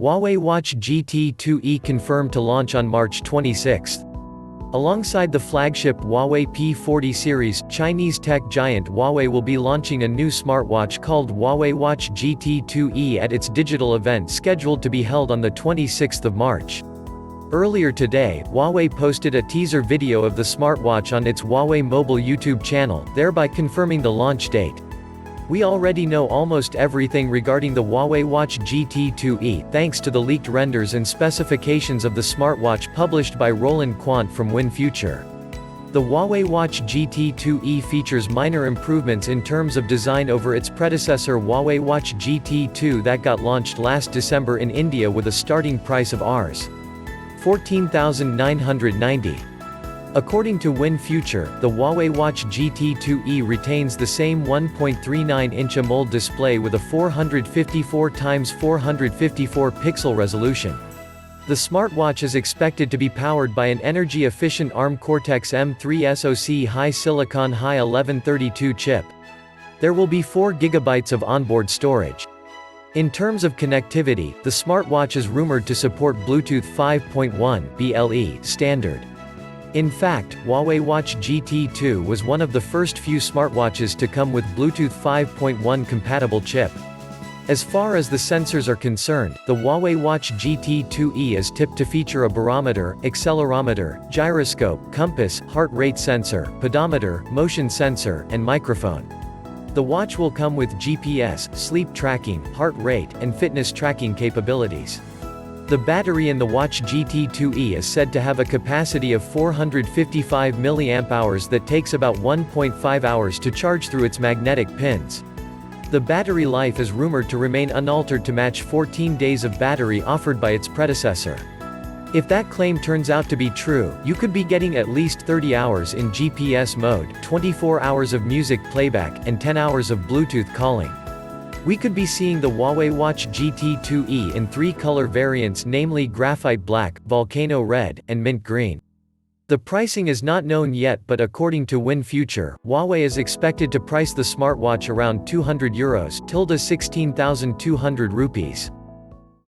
Huawei Watch GT2e confirmed to launch on March 26. Alongside the flagship Huawei P40 series, Chinese tech giant Huawei will be launching a new smartwatch called Huawei Watch GT2e at its digital event scheduled to be held on the 26th of March. Earlier today, Huawei posted a teaser video of the smartwatch on its Huawei Mobile YouTube channel, thereby confirming the launch date. We already know almost everything regarding the Huawei Watch GT2e, thanks to the leaked renders and specifications of the smartwatch published by Roland Quant from WinFuture. The Huawei Watch GT2e features minor improvements in terms of design over its predecessor Huawei Watch GT2 that got launched last December in India with a starting price of Rs. 14,990. According to WinFuture, the Huawei Watch GT2e retains the same 1.39-inch AMOLED display with a 454x454 pixel resolution. The smartwatch is expected to be powered by an energy-efficient ARM Cortex-M3 SoC high-silicon Hi-1132 chip. There will be 4 GB of onboard storage. In terms of connectivity, the smartwatch is rumored to support Bluetooth 5.1 (BLE) standard. In fact, Huawei Watch GT2 was one of the first few smartwatches to come with Bluetooth 5.1 compatible chip. As far as the sensors are concerned, the Huawei Watch GT2e is tipped to feature a barometer, accelerometer, gyroscope, compass, heart rate sensor, pedometer, motion sensor, and microphone. The watch will come with GPS, sleep tracking, heart rate, and fitness tracking capabilities. The battery in the Watch GT2e is said to have a capacity of 455 mAh that takes about 1.5 hours to charge through its magnetic pins. The battery life is rumored to remain unaltered to match 14 days of battery offered by its predecessor. If that claim turns out to be true, you could be getting at least 30 hours in GPS mode, 24 hours of music playback, and 10 hours of Bluetooth calling. We could be seeing the Huawei Watch GT2e in 3 color variants, namely Graphite Black, Volcano Red, and Mint Green. The pricing is not known yet, but according to WinFuture, Huawei is expected to price the smartwatch around €200 (16,200 rupees).